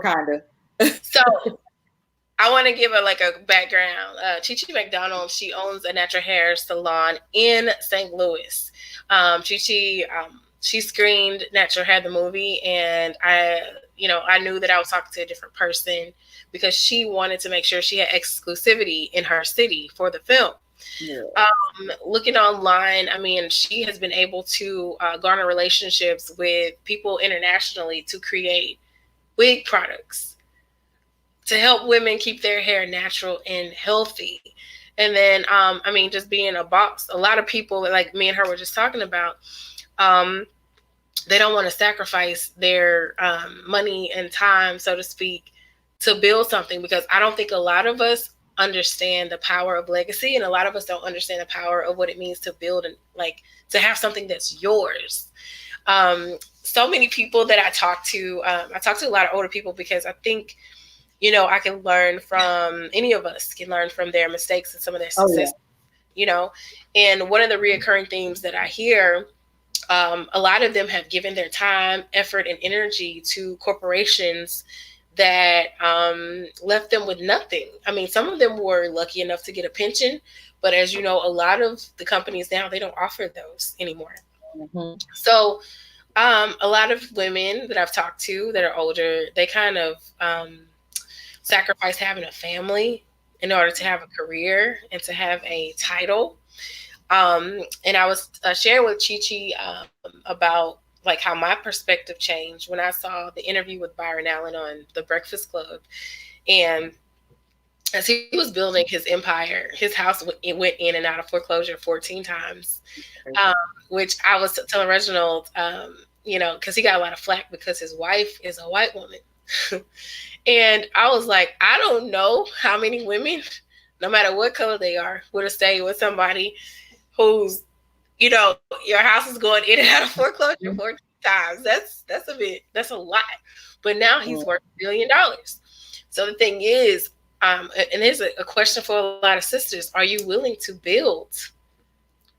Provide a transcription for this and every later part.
kind of. So I want to give her like a background. Chi Chi McDonald, she owns a natural hair salon in St. Louis. Chi Chi, she screened Natural Hair the movie, and I knew that I was talking to a different person because she wanted to make sure she had exclusivity in her city for the film. Yeah. Looking online, I mean, she has been able to garner relationships with people internationally to create wig products to help women keep their hair natural and healthy. And then, I mean, just being a boss, a lot of people, like me and her were just talking about, um, they don't want to sacrifice their money and time, so to speak, to build something because I don't think a lot of us understand the power of legacy, and a lot of us don't understand the power of what it means to build and like to have something that's yours. So many people that I talk to a lot of older people because I think I can learn from any of us can learn from their mistakes and some of their Oh success. yeah. And one of the reoccurring themes that I hear, a lot of them have given their time, effort, and energy to corporations that left them with nothing. I mean, some of them were lucky enough to get a pension, but as you know, a lot of the companies now they don't offer those anymore. Mm-hmm. So a lot of women that I've talked to that are older, they kind of sacrifice having a family in order to have a career and to have a title. And I was sharing with Chi Chi about like how my perspective changed when I saw the interview with Byron Allen on the Breakfast Club. And as he was building his empire, his house went in and out of foreclosure 14 times, um, which I was telling Reginald, because he got a lot of flack because his wife is a white woman. And I was like, I don't know how many women, no matter what color they are, would have stayed with somebody who's, your house is going in and out of foreclosure 14 times. That's a lot. But now he's worth $1 billion. So the thing is, and here's a question for a lot of sisters: are you willing to build?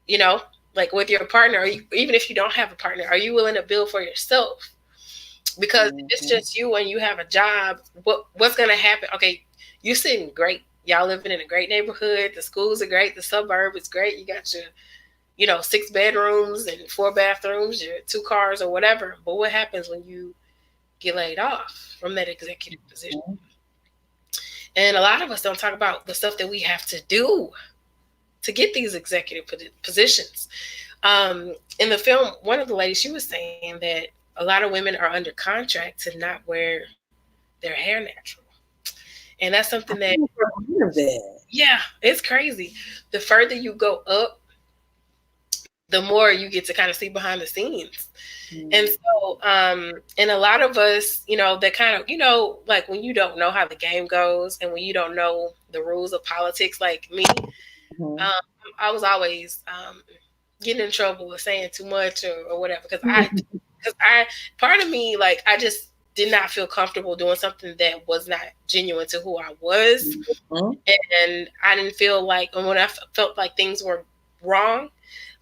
You know, like with your partner, or even if you don't have a partner, are you willing to build for yourself? Because if it's just you and you have a job, what's gonna happen? Okay, you sitting great. Y'all living in a great neighborhood. The schools are great. The suburb is great. You got your, 6 bedrooms and 4 bathrooms, your 2 cars or whatever. But what happens when you get laid off from that executive position? And a lot of us don't talk about the stuff that we have to do to get these executive positions. In the film, one of the ladies, she was saying that a lot of women are under contract to not wear their hair natural. And that's something that, yeah, it's crazy. The further you go up, the more you get to kind of see behind the scenes. And so, and a lot of us, that kind of, like when you don't know how the game goes and when you don't know the rules of politics, like me, I was always getting in trouble with saying too much or whatever because I part of me, like, I just did not feel comfortable doing something that was not genuine to who I was. And I didn't feel like, and when I felt like things were wrong,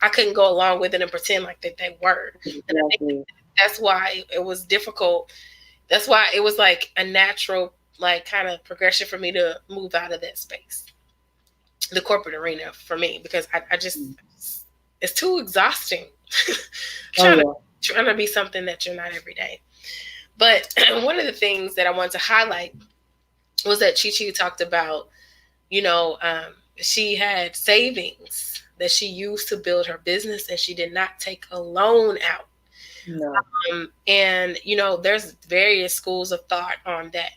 I couldn't go along with it and pretend like that they were. And I think that's why it was difficult. That's why it was like a natural, like, kind of progression for me to move out of that space, the corporate arena for me, because I just, it's too exhausting trying to be something that you're not every day. But one of the things that I wanted to highlight was that Chi Chi talked about, she had savings that she used to build her business and she did not take a loan out. No. And, there's various schools of thought on that.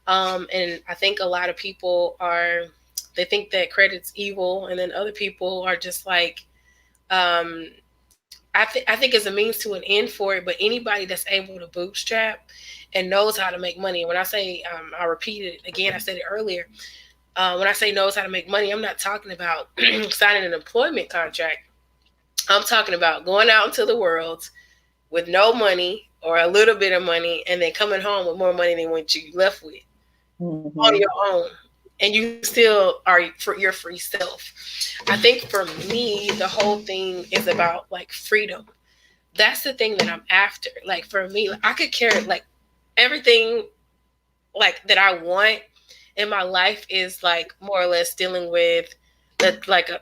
And I think a lot of people they think that credit's evil. And then other people are just like, I think it's a means to an end for it, but anybody that's able to bootstrap and knows how to make money. When I say, I'll repeat it again, I said it earlier. When I say knows how to make money, I'm not talking about signing an employment contract. I'm talking about going out into the world with no money or a little bit of money and then coming home with more money than what you left with on your own. And you still are for your free self. I think for me, the whole thing is about like freedom. That's the thing that I'm after. Like for me, I could care like everything like that I want in my life is like more or less dealing with the like a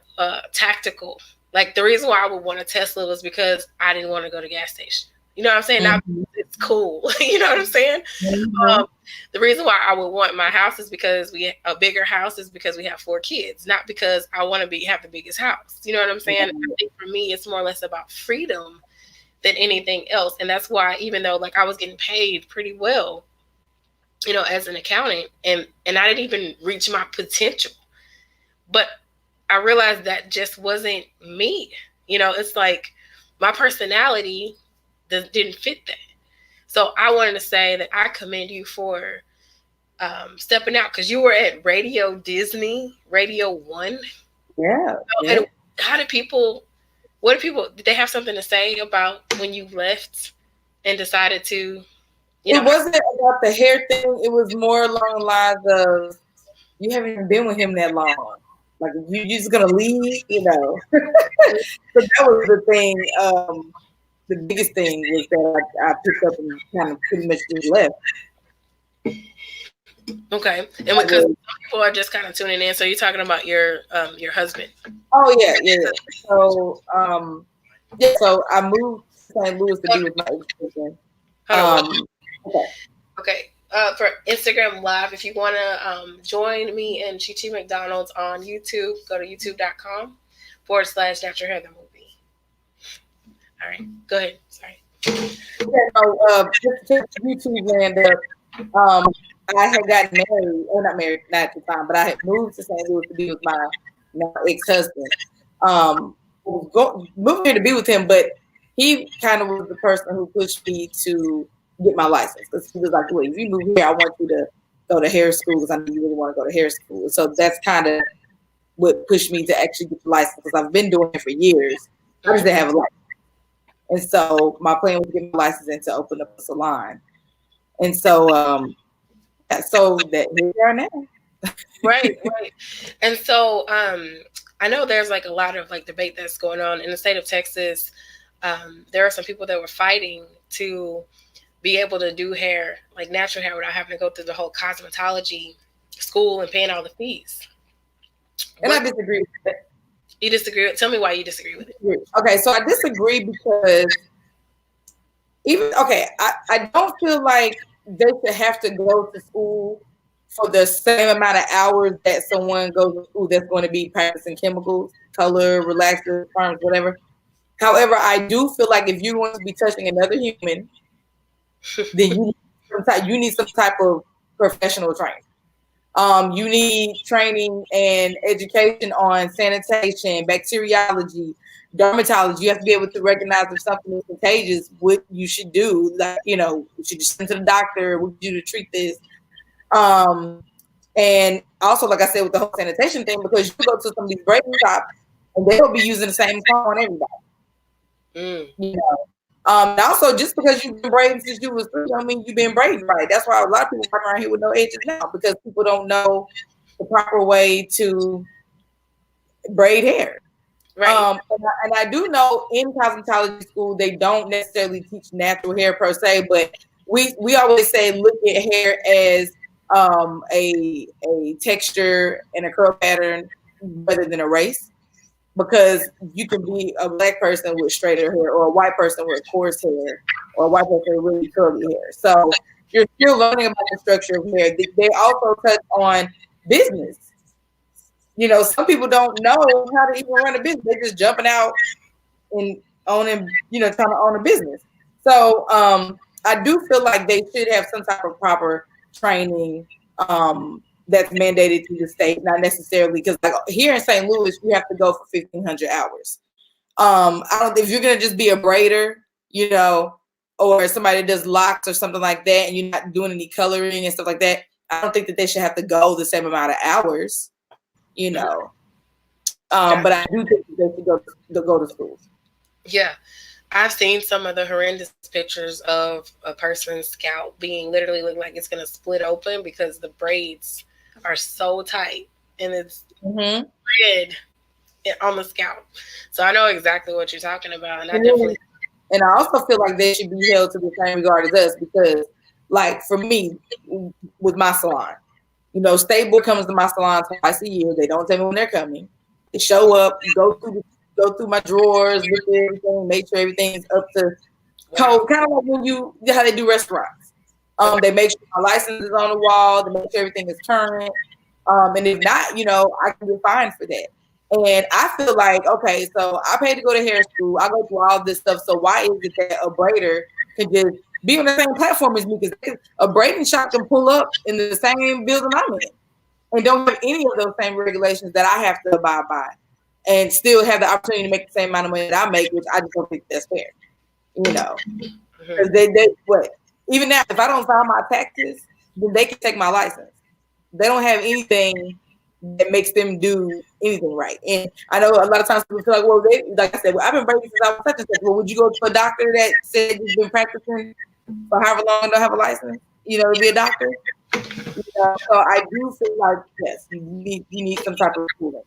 tactical. Like the reason why I would want a Tesla was because I didn't want to go to gas station. You know what I'm saying? Now Mm-hmm. it's cool. You know what I'm saying? Mm-hmm. The reason why I would want my house is because a bigger house is because we have 4 kids, not because I want to have the biggest house. You know what I'm saying? I think for me, it's more or less about freedom than anything else, and that's why even though like I was getting paid pretty well, you know, as an accountant, and I didn't even reach my potential, but I realized that just wasn't me. You know, it's like my personality didn't fit that. So I wanted to say that I commend you for stepping out because you were at Radio Disney, Radio One. Yeah. Yeah. And how did people? What did people? Did they have something to say about when you left and decided to? You It know, wasn't about the hair thing. It was more along the lines of you haven't even been with him that long. Like you just gonna leave, you know. So that was the thing. The biggest thing was that I picked up and kind of pretty much just left. okay, and That because was, people are just kind of tuning in, so you're talking about your husband. oh yeah, yeah, yeah. So yeah, so I moved to St. Louis to be with my ex-husband. Hold on. Okay. Okay. For Instagram Live, if you want to join me and Chi Chi McDonald's on YouTube, go to youtube.com/Natural Hair the Movie. All right. Go ahead. Sorry. Yeah, so just YouTube land up. I had gotten married, or not married, not at the time, but I had moved to St. Louis to be with my now ex-husband. Moved here to be with him, but he kind of was the person who pushed me to get my license because he was like, "Well, if you move here, I want you to go to hair school because I know you really want to go to hair school." So that's kind of what pushed me to actually get the license because I've been doing it for years. I just didn't have a license, and so my plan was to get my license and to open up a salon. And so, so that here we are now. Right. And so I know there's like a lot of like debate that's going on in the state of Texas. There are some people that were fighting to be able to do hair, like natural hair, without having to go through the whole cosmetology school and paying all the fees. And I disagree with that. You disagree with? Tell me why you disagree with it. Okay, so I disagree because I don't feel like they should have to go to school for the same amount of hours that someone goes to school that's going to be practicing chemicals, color, relaxers, perms, whatever. However, I do feel like if you're going to be touching another human, then you need some type of professional training. You need training and education on sanitation, bacteriology, dermatology. You have to be able to recognize if something is contagious, what you should do. Like, you know, should you send to the doctor? What do you do to treat this? And also, like I said, with the whole sanitation thing, because you go to some of these braiding shops and they'll be using the same comb on everybody. You know. And also, just because you've been braiding since you was 3, don't mean you've been braiding right. That's why a lot of people walk around here with no edges now because people don't know the proper way to braid hair. Right. And I do know in cosmetology school they don't necessarily teach natural hair per se, but we always say look at hair as a texture and a curl pattern rather than a race. Because you can be a black person with straighter hair or a white person with coarse hair or a white person with really curly hair. So you're still learning about the structure of hair. They also touch on business. You know, some people don't know how to even run a business. They're just jumping out and owning, you know, trying to own a business. So I do feel like they should have some type of proper training that's mandated to the state, not necessarily because like here in St. Louis, you have to go for 1,500 hours. I don't think if you're gonna just be a braider, you know, or somebody that does locks or something like that, and you're not doing any coloring and stuff like that. I don't think that they should have to go the same amount of hours, you know. But I do think that they should go to school. Yeah. I've seen some of the horrendous pictures of a person's scalp being literally look like it's going to split open because the braids are so tight and it's red on the scalp. So I know exactly what you're talking about. And I also feel like they should be held to the same regard as us because like for me with my salon. State board comes to my salon twice a year. They don't tell me when they're coming. They show up, go through my drawers, look at everything, make sure everything is up to code. Kind of like how they do restaurants. They make sure my license is on the wall. They make sure everything is current. And if not, I can get fined for that. And I feel like, okay, so I paid to go to hair school. I go through all this stuff. So why is it that a braider can just be on the same platform as me? Because a braiding shop can pull up in the same building I'm in and don't have any of those same regulations that I have to abide by, and still have the opportunity to make the same amount of money that I make, which I just don't think that's fair. Because even now, if I don't file my taxes, then they can take my license. They don't have anything that makes them do anything right. And I know a lot of times people feel like, well, like I said, I've been braiding since I was such and such. Well, would you go to a doctor that said you've been practicing for however long and don't have a license, to be a doctor? So I do feel like, yes, you need some type of schooling.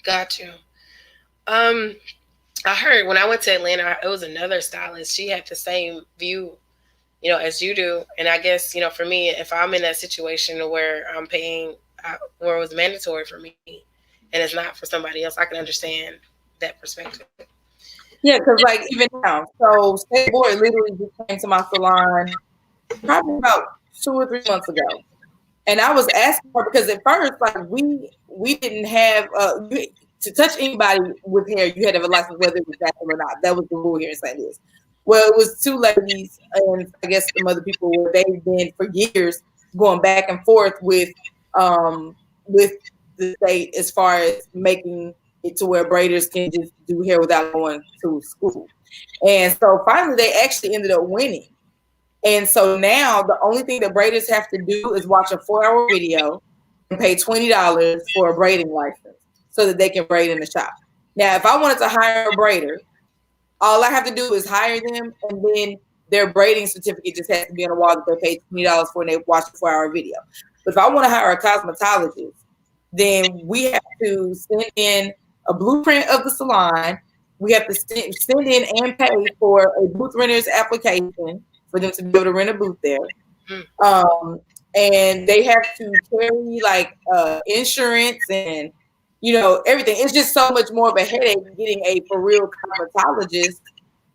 Got you. I heard when I went to Atlanta, it was another stylist. She had the same view, as you do. And I guess, for me, if I'm in that situation where I'm paying, where it was mandatory for me and it's not for somebody else, I can understand that perspective. Yeah, because like even now, so State Board literally just came to my salon probably about 2 or 3 months ago. And I was asking her because at first, like we didn't have to touch anybody with hair, you had to have a license whether it was natural or not. That was the rule here in St. Louis. Well, it was 2 ladies and I guess some other people where they've been for years going back and forth with the state as far as making it to where braiders can just do hair without going to school. And so finally they actually ended up winning. And so now the only thing that braiders have to do is watch a 4-hour video and pay $20 for a braiding license so that they can braid in the shop. Now, if I wanted to hire a braider, all I have to do is hire them, and then their braiding certificate just has to be on the wall that they pay $20 for and they watch a 4-hour video. But if I want to hire a cosmetologist, then we have to send in a blueprint of the salon. We have to send in and pay for a booth renter's application for them to be able to rent a booth there. And they have to carry like insurance and everything. It's just so much more of a headache getting a for real cosmetologist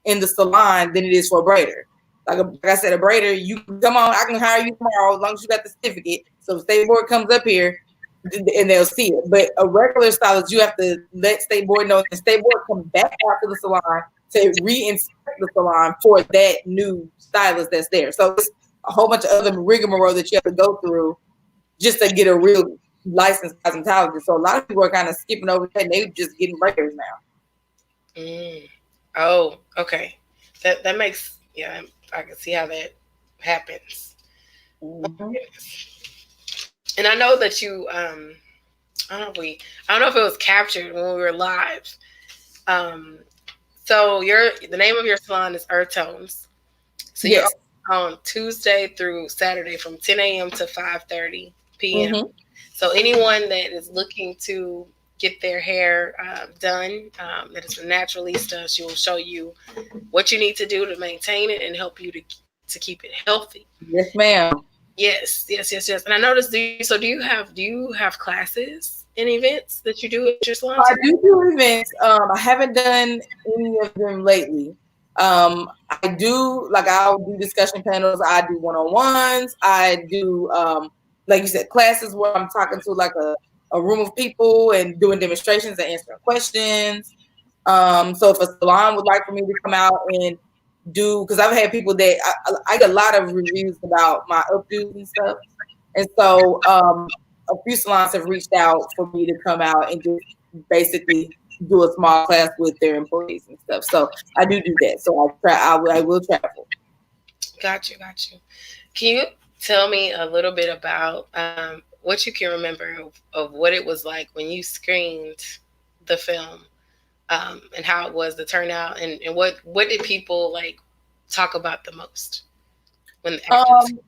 in the salon than it is for a braider. Like I said, a braider, you come on, I can hire you tomorrow as long as you got the certificate. So State Board comes up here and they'll see it. But a regular stylist, you have to let State Board know, and State Board come back after the salon to re-inspect the salon for that new stylist that's there. So it's a whole bunch of other rigmarole that you have to go through just to get a real licensed cosmetologist. So a lot of people are kind of skipping over that and they're just getting braiders now. Oh, okay. That makes, I can see how that happens. Mm-hmm. And I know that you, I don't know if it was captured when we were live. So the name of your salon is Earthtones. So yes. You're on Tuesday through Saturday from 10 a.m. to 5:30 p.m. Mm-hmm. So anyone that is looking to get their hair done, that is a naturalista, she will show you what you need to do to maintain it and help you to keep it healthy. Yes, ma'am. Yes. And I noticed, do you have classes and events that you do at your salon? I do events. I haven't done any of them lately. I do, like, I'll do discussion panels. I do one-on-ones. I do, like you said, classes where I'm talking to like a room of people and doing demonstrations and answering questions. So if a salon would like for me to come out and do, because I've had people that I get a lot of reviews about my updos and stuff. And so a few salons have reached out for me to come out and just basically do a small class with their employees and stuff. So I do that. So I will travel. Got you. Can you tell me a little bit about what you can remember of what it was like when you screened the film, and how it was the turnout, and what did people like talk about the most when the actors?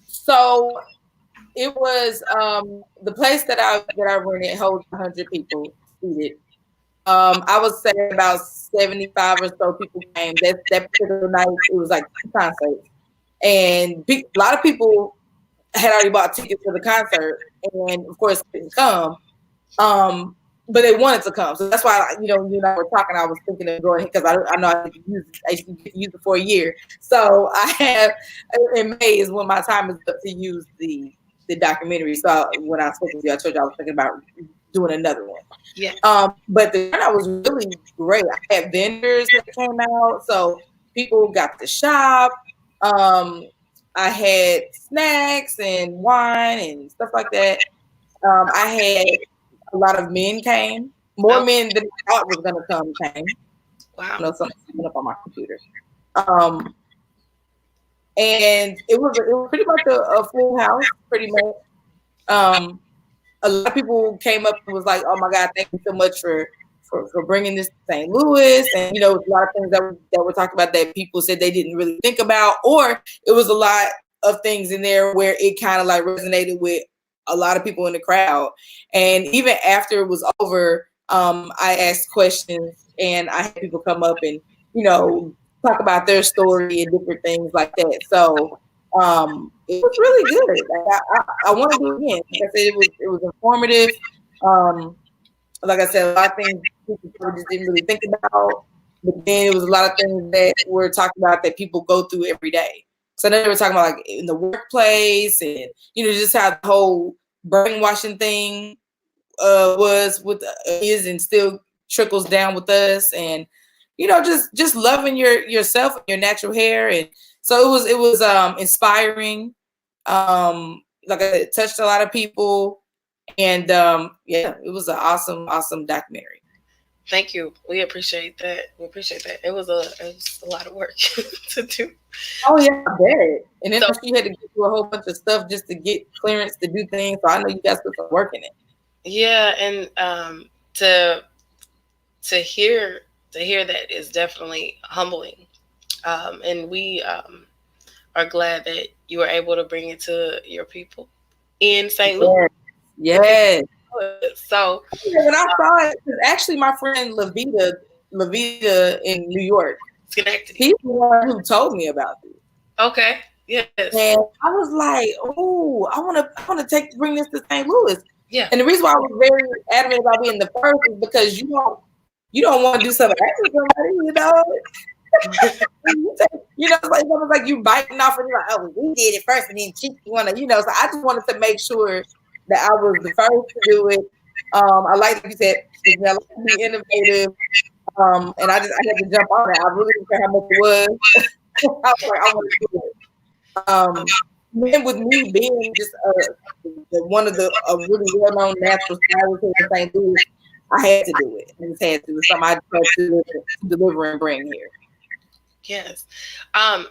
So it was the place that I rented holds 100 people seated. I would say about 75 or so people came. That particular night, it was like 2 concerts. and a lot of people had already bought tickets for the concert, and of course didn't come. But they wanted to come, so that's why you and I were talking. I was thinking of going because I know I used to use it for a year. So I have in May is when my time is up to use the documentary. So when I spoke with you, I told you I was thinking about doing another one. Yeah. But the turnout was really great. I had vendors that came out, so people got to shop. I had snacks and wine and stuff like that. I had a lot of men came. More men than I thought was gonna come came. Wow. I know something's coming up on my computer. And it was pretty much a full house, pretty much. A lot of people came up and was like, "Oh my God, thank you so much for bringing this to St. Louis." And a lot of things that were talked about that people said they didn't really think about, or it was a lot of things in there where it kind of like resonated with a lot of people in the crowd. And even after it was over, I asked questions and I had people come up and talk about their story and different things like that. So it was really good. Like, I want to do it again. Like I said, it was informative. Like I said, a lot of things people just didn't really think about. But then it was a lot of things that were talked about that people go through every day. So I know they were talking about like in the workplace and just how the whole brainwashing thing was with is and still trickles down with us, and just loving yourself and your natural hair. And so it was inspiring. Like I said, it touched a lot of people, and yeah, it was an awesome documentary. Thank you. We appreciate that. It was a lot of work to do. Oh yeah, I bet. And then she had to get through a whole bunch of stuff just to get clearance to do things. So I know you guys put some work in it. Yeah, and to hear that is definitely humbling. And we are glad that you were able to bring it to your people in St. Louis. Yes. So when I saw it, actually my friend Levita in New York, Schenectady, he's the one who told me about this. Okay. Yes. And I was like, oh, I want to bring this to St. Louis. Yeah. And the reason why I was very adamant about being the first is because you don't want to do something extra for somebody, it's almost like you biting off and you're like, oh, we did it first and then you want to, so I just wanted to make sure that I was the first to do it. I like you said, I like to be innovative. And I had to jump on it. I really didn't care how much it was. I was like, I want to do it. And with me being just one of the really well-known natural stylists in St. Louis, I had to do it. I just had to. It was something I just had to deliver and bring here. Yes.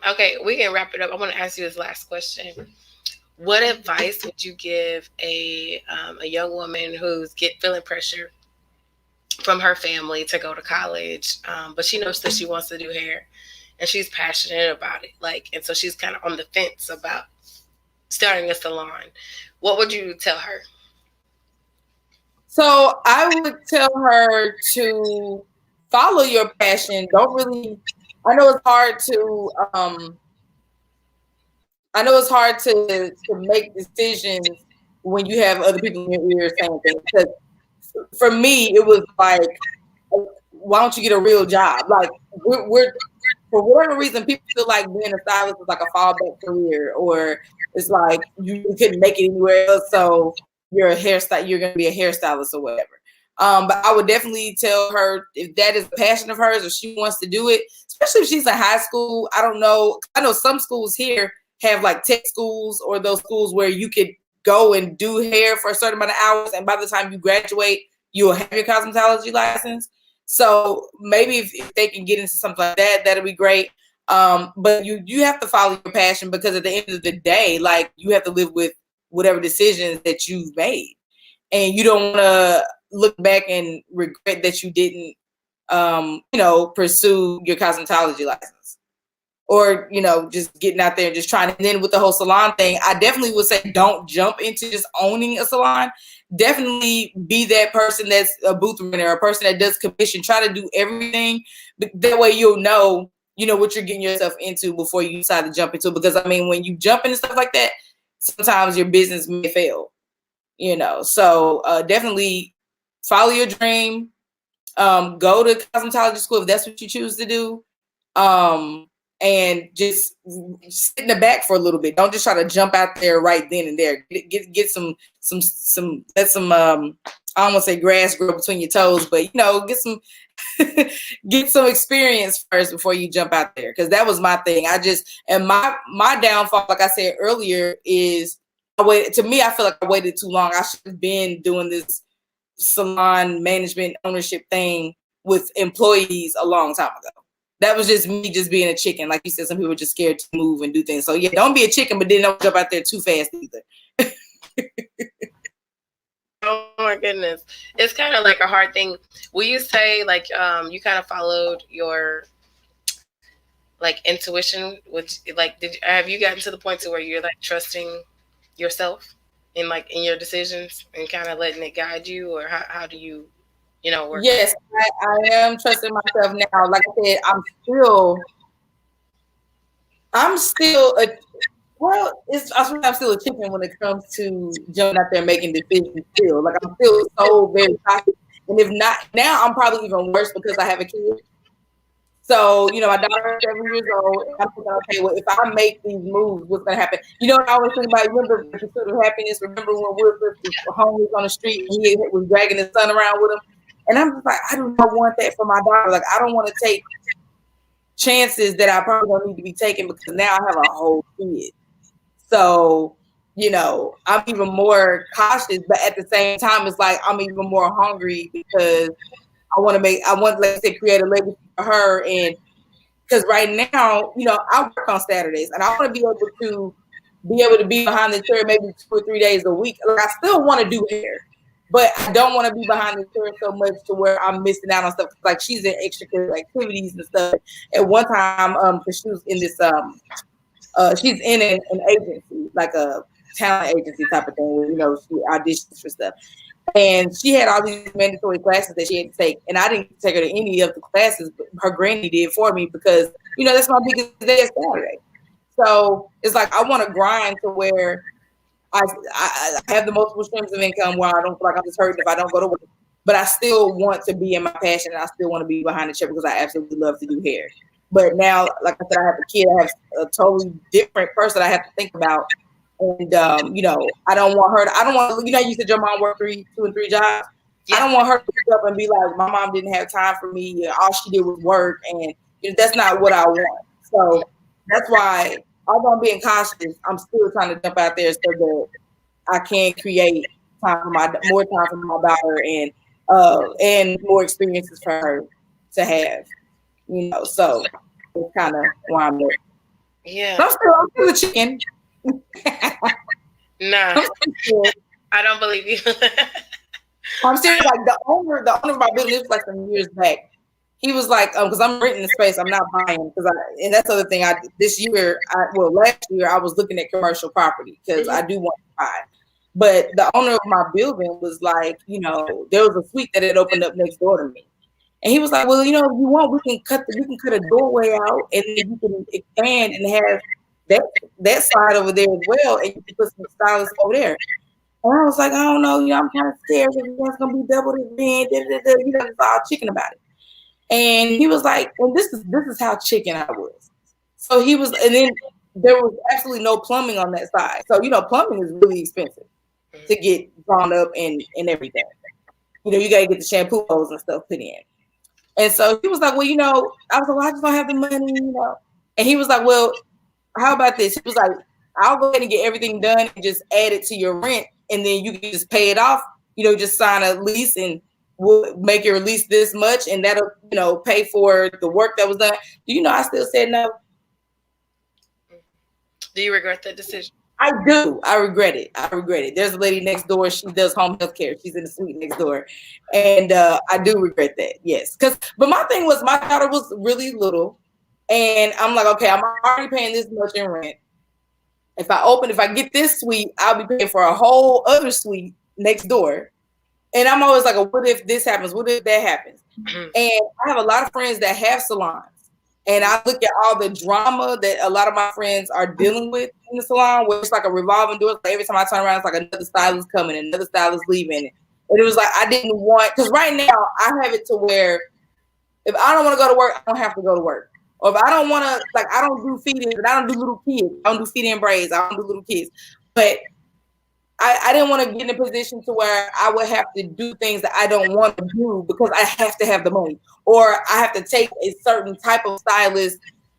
Okay, we can wrap it up. I want to ask you this last question. What advice would you give a young woman who's feeling pressure from her family to go to college, but she knows that she wants to do hair and she's passionate about it, and so she's kind of on the fence about starting a salon? What would you tell her? So I would tell her to follow your passion. I know it's hard to make decisions when you have other people in your ear saying things. Because for me, it was like, why don't you get a real job? Like we're for whatever reason, people feel like being a stylist is like a fallback career, or it's like you couldn't make it anywhere else, so you're going to be a hairstylist or whatever. But I would definitely tell her, if that is a passion of hers or she wants to do it, especially if she's in high school. I don't know. I know some schools here have like tech schools or those schools where you could go and do hair for a certain amount of hours, and by the time you graduate, you'll have your cosmetology license. So maybe if they can get into something like that, that'd be great. But you have to follow your passion, because at the end of the day, like, you have to live with whatever decisions that you've made, and you don't want to look back and regret that you didn't, pursue your cosmetology license, or, just getting out there and just trying. And then with the whole salon thing, I definitely would say, don't jump into just owning a salon. Definitely be that person that's a booth renter, a person that does commission. Try to do everything. But that way you'll know, you know, what you're getting yourself into before you decide to jump into it. Because I mean, when you jump into stuff like that, sometimes your business may fail, you know. So definitely follow your dream. Go to cosmetology school if that's what you choose to do. And just sit in the back for a little bit. Don't just try to jump out there right then and there. Get some let some I don't want to say grass grow between your toes, but you know, get some get some experience first before you jump out there. Because that was my thing. And my downfall, like I said earlier, is I feel like I waited too long. I should have been doing this salon management ownership thing with employees a long time ago. That was just me just being a chicken. Like you said, some people are just scared to move and do things. So yeah, don't be a chicken, but then don't jump out there too fast either. Oh my goodness. It's kind of like a hard thing. Will you say like you kind of followed your like intuition, which like have you gotten to the point to where you're like trusting yourself in your decisions and kind of letting it guide you, or how do you work? Yes, I am trusting myself now. Like I said, I'm still I'm still a chicken when it comes to jumping out there making decisions still. Like I'm still so very cautious. And if not, now I'm probably even worse because I have a kid. So, you know, my daughter is 7 years old. And I'm thinking, okay, well, if I make these moves, what's going to happen? You know what I always think about? Remember the pursuit of happiness? Remember when Will Smith was homeless on the street and he was dragging his son around with him? And I'm just like, I do not want that for my daughter. Like, I don't want to take chances that I probably don't need to be taking because now I have a whole kid. So, you know, I'm even more cautious, but at the same time, it's like I'm even more hungry because I want, like I said, create a legacy for her. And because right now, you know, I work on Saturdays and I want to be able to be behind the chair maybe 2 or 3 days a week. Like I still want to do hair, but I don't want to be behind the chair so much to where I'm missing out on stuff. Like she's in extracurricular activities and stuff. At one time, because she was in this, she's in an agency, like a talent agency type of thing, where, you know, she auditions for stuff. And she had all these mandatory classes that she had to take. And I didn't take her to any of the classes, but her granny did for me because, you know, that's my biggest day is Saturday. So it's like I want to grind to where I have the multiple streams of income where I don't feel like I'm just hurting if I don't go to work. But I still want to be in my passion and I still want to be behind the chair because I absolutely love to do hair. But now, like I said, I have a kid. I have a totally different person I have to think about. And, you know, I don't want, you know, you said your mom worked 2 and 3 jobs. Yeah. I don't want her to pick up and be like, my mom didn't have time for me. All she did was work. And you know, that's not what I want. So that's why, although I'm being cautious, I'm still trying to jump out there so that I can create more time for my daughter and more experiences for her to have. You know, so it's kind of why I'm there. Yeah. So I'm still a chicken. Nah, I don't believe you. I'm serious. Like the owner of my building, this was like some years back. He was like, because I'm renting the space, I'm not buying. And that's the other thing. Last year I was looking at commercial property because I do want to buy. But the owner of my building was like, you know, there was a suite that had opened up next door to me. And he was like, well, you know, if you want, we can cut a doorway out and then you can expand and have that side over there as well, and you can put some stylists over there. And I was like, I don't know, you know, I'm kind of scared that that's gonna be double the rent, you know, it's all chicken about it. And he was like, well, this is how chicken I was. So he was, and then there was absolutely no plumbing on that side. So, you know, plumbing is really expensive to get drawn up and everything. You know, you gotta get the shampoo bowls and stuff put in. And so he was like, well, you know, I was like, well, I just don't have the money, you know. And he was like, well, how about this? He was like, I'll go ahead and get everything done and just add it to your rent. And then you can just pay it off, you know, just sign a lease and we'll make your lease this much. And that'll, you know, pay for the work that was done. Do you know, I still said no. Do you regret that decision? I do. I regret it. There's a lady next door. She does home health care. She's in the suite next door. And I do regret that. Yes. But my thing was my daughter was really little. And I'm like, okay, I'm already paying this much in rent. If I get this suite, I'll be paying for a whole other suite next door. And I'm always like, what if this happens? What if that happens? And I have a lot of friends that have salons. And I look at all the drama that a lot of my friends are dealing with in the salon, where it's like a revolving door. Like every time I turn around, it's like another stylist coming, another stylist leaving. And it was like I didn't want, because right now I have it to where if I don't want to go to work, I don't have to go to work. Or if I don't want to, like, I don't do feeding, but I don't do little kids. I don't do feeding and braids. I don't do little kids. But I didn't want to get in a position to where I would have to do things that I don't want to do because I have to have the money, or I have to take a certain type of stylist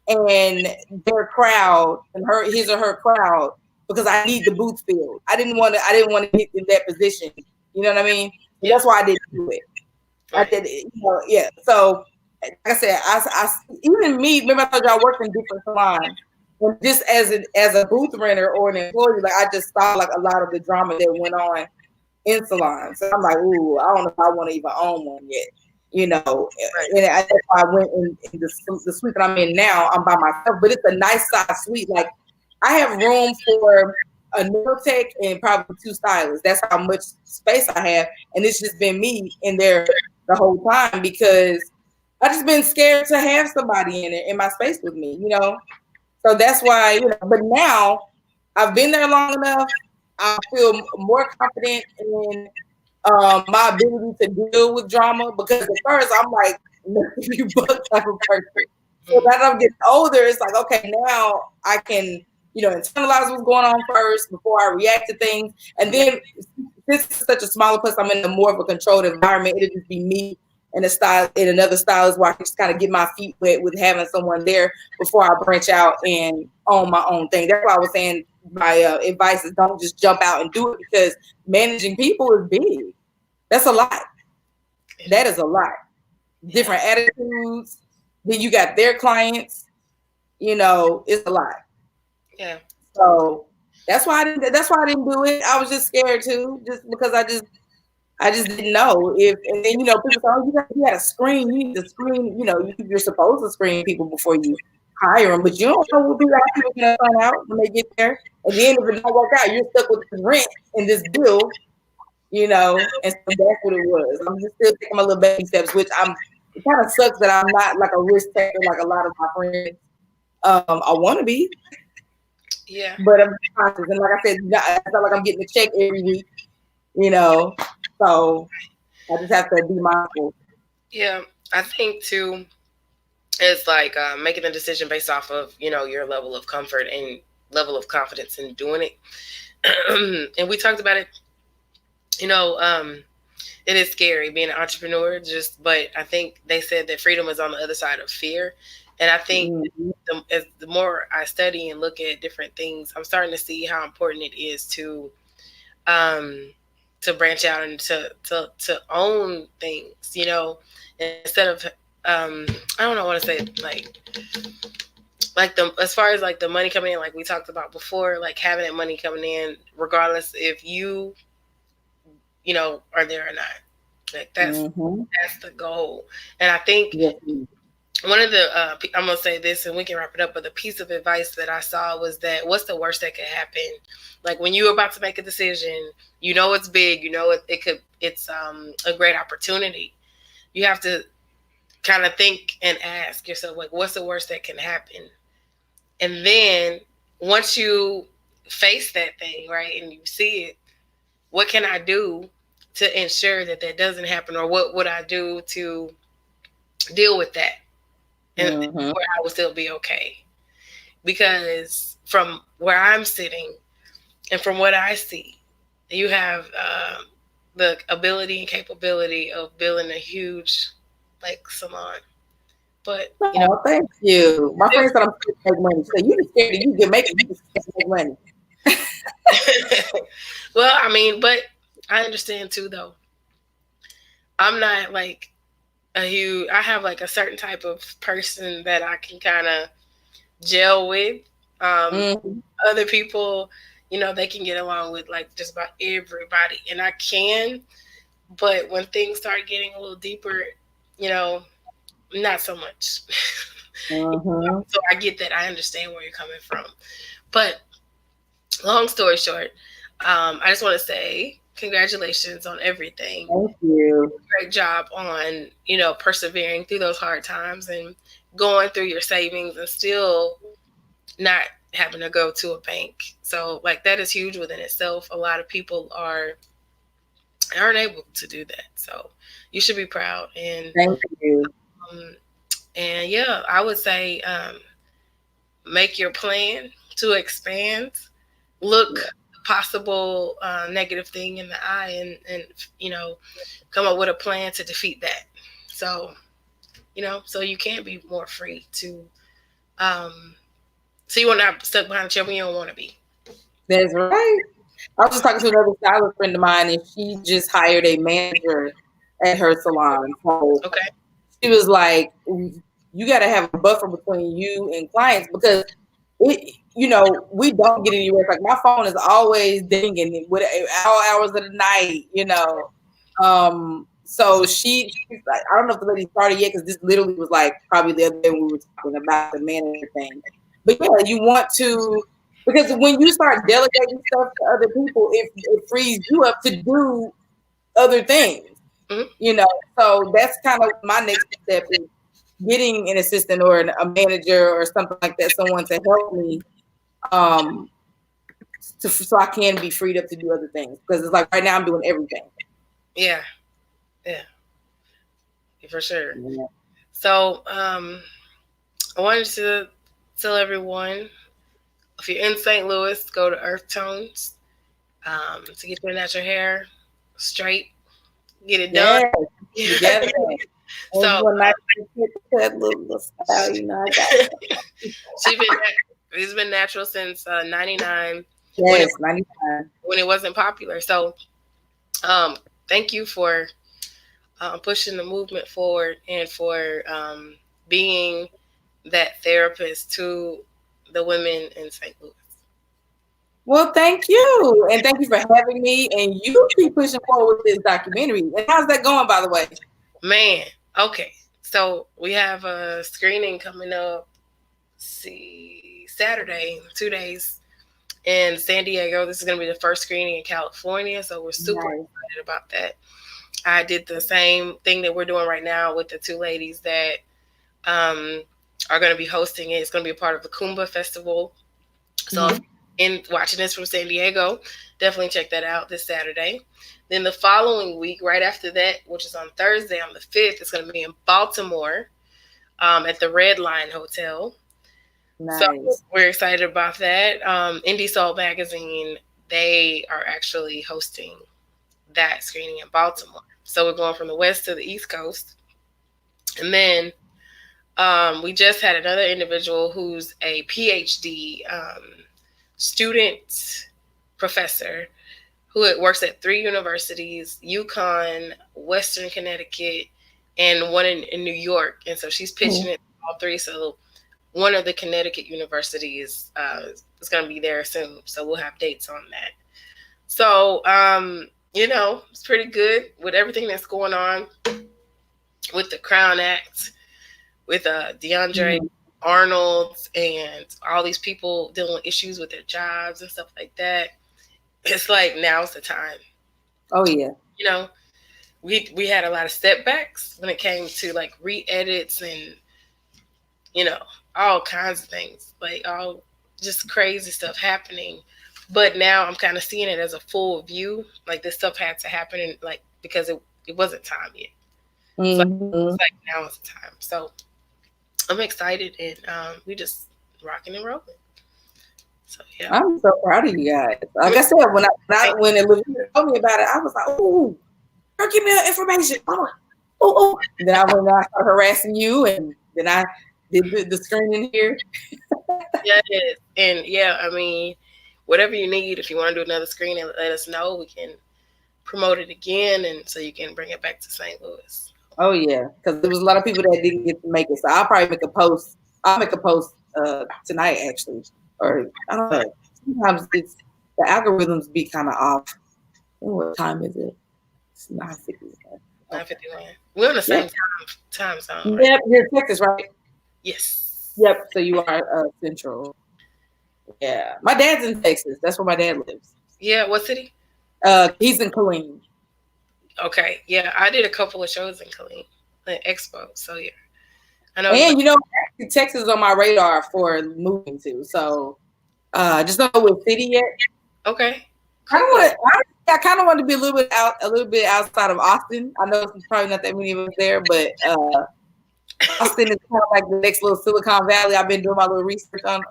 and their crowd and his or her crowd because I need the boots filled. I didn't want to get in that position. You know what I mean? Yeah. That's why I didn't do it. Right. I did it, yeah. So like I said, I even me, remember I told you I worked in different salons. And just as a booth renter or an employee, like I just saw like a lot of the drama that went on in salons. So I'm like, ooh, I don't know if I want to even own one yet, Right. And that's why I went in the suite that I'm in now. I'm by myself, but it's a nice size suite. Like I have room for a nail tech and probably 2 stylists. That's how much space I have, and it's just been me in there the whole time because I just been scared to have somebody in my space with me, So that's why, but now I've been there long enough. I feel more confident in my ability to deal with drama because at first I'm like, you buck type of person. So as I'm getting older, it's like, okay, now I can, internalize what's going on first before I react to things. And then this is such a smaller place, I'm in a more of a controlled environment. It'll just be me and another stylist where I can just kind of get my feet wet with having someone there before I branch out and own my own thing. That's why I was saying my advice is don't just jump out and do it because managing people is big. That's a lot. That is a lot. Different attitudes. Then you got their clients. It's a lot. Yeah. So that's why I didn't do it. I was just scared too, just because I just didn't know if, and then people say, oh, you got to screen. You need to screen. You're supposed to screen people before you hire them, but you don't know what people are going to find out when they get there. And then if it don't work out, you're stuck with this rent and this bill. And so that's what it was. I'm just still taking my little baby steps, which it kind of sucks that I'm not like a risk taker like a lot of my friends. I want to be. Yeah. But I'm conscious. And like I said, it's not like I'm getting a check every week, so I just have to be mindful. Yeah. I think too, it's like making a decision based off of, your level of comfort and level of confidence in doing it. And we talked about it, it is scary being an entrepreneur, but I think they said that freedom is on the other side of fear. And I think the more I study and look at different things, I'm starting to see how important it is to branch out and to own things, instead of I don't know what to say, as far as like the money coming in, like we talked about before, like having that money coming in, regardless if you are there or not. Like that's the goal. And I think one of the I'm gonna say this and we can wrap it up, but the piece of advice that I saw was that what's the worst that could happen? Like when you're about to make a decision, it's big, it's a great opportunity. You have to kind of think and ask yourself, like, what's the worst that can happen? And then once you face that thing, right, and you see it, what can I do to ensure that doesn't happen? Or what would I do to deal with that? And where I would still be okay. Because from where I'm sitting and from what I see, you have the ability and capability of building a huge salon. But thank you. My friends said I'm scared to make money. So you scared that you can make money. Well, I mean, but I understand too, though. I'm not like I have like a certain type of person that I can kind of gel with. Other people, they can get along with like just about everybody, and I can. But when things start getting a little deeper, not so much. So I get that. I understand where you're coming from. But long story short, I just want to say congratulations on everything. Thank you. Great job on, persevering through those hard times and going through your savings and still not having to go to a bank. So like that is huge within itself. A lot of people aren't able to do that. So you should be proud. Thank you. Um, and yeah, I would say make your plan to expand. Look Yeah. the possible negative thing in the eye, and come up with a plan to defeat that. So so you can be more free to. So you want to not stuck behind a chair when you don't want to be. That's right. I was just talking to another stylist friend of mine, and she just hired a manager at her salon. So Okay. she was like, "You got to have a buffer between you and clients because we don't get anywhere. Like my phone is always dinging with all hours of the night, So she's like, I don't know if the lady started yet because this literally was like probably the other day when we were talking about the manager thing. But yeah, you want to because when you start delegating stuff to other people, it frees you up to do other things. Mm-hmm. So that's kind of my next step is getting an assistant or a manager or something like that, someone to help me, so I can be freed up to do other things. Because it's like right now I'm doing everything. Yeah, for sure. Yeah. So I wanted to tell everyone, if you're in St. Louis, go to Earthtones to get your natural hair straight, get it done. Together. So that little style, it's been natural since '99. Yes, 99. When it wasn't popular. So thank you for pushing the movement forward and for being that therapist to the women in St. Louis. Well, thank you. And thank you for having me. And you keep pushing forward with this documentary. And how's that going, by the way? Man, okay. So we have a screening coming up, Saturday, 2 days in San Diego. This is going to be the first screening in California. So we're super excited about that. I did the same thing that we're doing right now with the two ladies that are going to be hosting it. It's going to be a part of the Kumba Festival. So if in watching this from San Diego, definitely check that out this Saturday. Then the following week, right after that, which is on Thursday, on the 5th, it's going to be in Baltimore at the Red Line Hotel. Nice. So we're excited about that. Indie Soul Magazine, they are actually hosting that screening in Baltimore. So we're going from the West to the East Coast. And then we just had another individual who's a PhD student professor who works at 3 universities, UConn, Western Connecticut, and one in New York. And so she's pitching it all 3. So one of the Connecticut universities is going to be there soon. So we'll have dates on that. So, it's pretty good with everything that's going on with the Crown Act, with DeAndre Arnold, and all these people dealing with issues with their jobs and stuff like that. It's like now's the time. Oh yeah. We had a lot of setbacks when it came to like re-edits and all kinds of things, like all just crazy stuff happening. But now I'm kind of seeing it as a full view. Like this stuff had to happen, and like because it wasn't time yet. So it's like now is the time. So I'm excited, and we just rocking and rolling. So yeah, I'm so proud of you guys. Like I said, when Olivia told me about it, I was like, "Oh, give me that information." Oh. Then I went and I started harassing you, and then I did the screening here. Yeah, and I mean, whatever you need, if you want to do another screening, let us know. We can promote it again, and so you can bring it back to St. Louis. Oh yeah, because there was a lot of people that didn't get to make it. So I'll probably make a post. I'll make a post tonight, actually, or I don't know. Sometimes the algorithms be kind of off. What time is it? It's 9:51. 9:51. We're on the same time zone. Right? Yep, you're Texas, right? Yes. Yep. So you are Central. Yeah, my dad's in Texas. That's where my dad lives. Yeah, what city? He's in Killeen. Okay, yeah, I did a couple of shows in Killeen, Expo. So yeah. I know. And actually Texas is on my radar for moving to. So just don't know what city yet. Okay. I Cool. don't want to. I kind of want to be a little bit outside of Austin. I know it's probably not that many of us there, but Austin is kind of like the next little Silicon Valley. I've been doing my little research on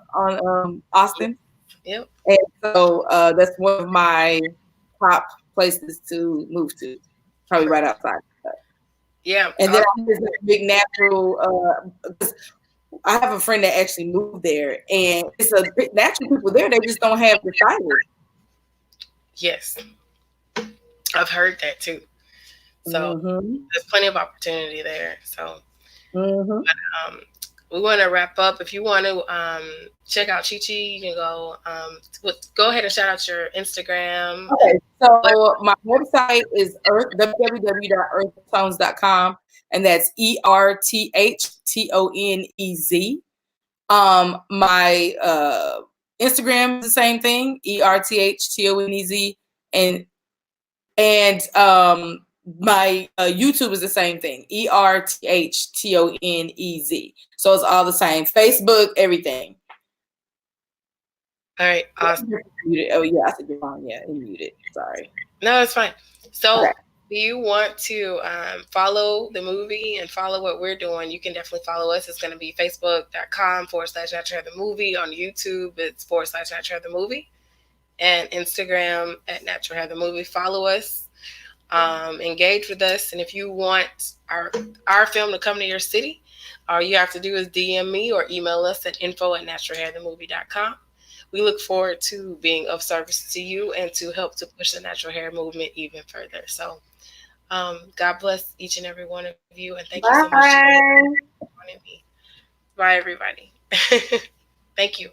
Austin. Yep. And so that's one of my top places to move to, probably right outside. Yeah. And then I have this big natural. I have a friend that actually moved there, and it's a natural people there. They just don't have the stylist. Yes, I've heard that too. So there's plenty of opportunity there. So but, we want to wrap up. If you want to check out Chi Chi, you can go ahead and shout out your Instagram. Okay, so my website is www.earthtones.com, and that's ERTHTONEZ. My Instagram is the same thing, ERTHTONEZ, and my YouTube is the same thing, ERTHTONEZ. So it's all the same. Facebook, everything. All right, awesome. Oh yeah, I said you're wrong. Yeah, you muted. Sorry. No, it's fine. So if you want to follow the movie and follow what we're doing, you can definitely follow us. It's going to be facebook.com/NaturalHairTheMovie. On YouTube, it's /NaturalHairTheMovie. And Instagram at NaturalHairTheMovie. Follow us. Engage with us. And if you want our film to come to your city, all you have to do is DM me or email us at info@naturalhairthemovie.com. We look forward to being of service to you and to help to push the natural hair movement even further. So God bless each and every one of you, and thank you so much for joining me. Bye, everybody. Thank you.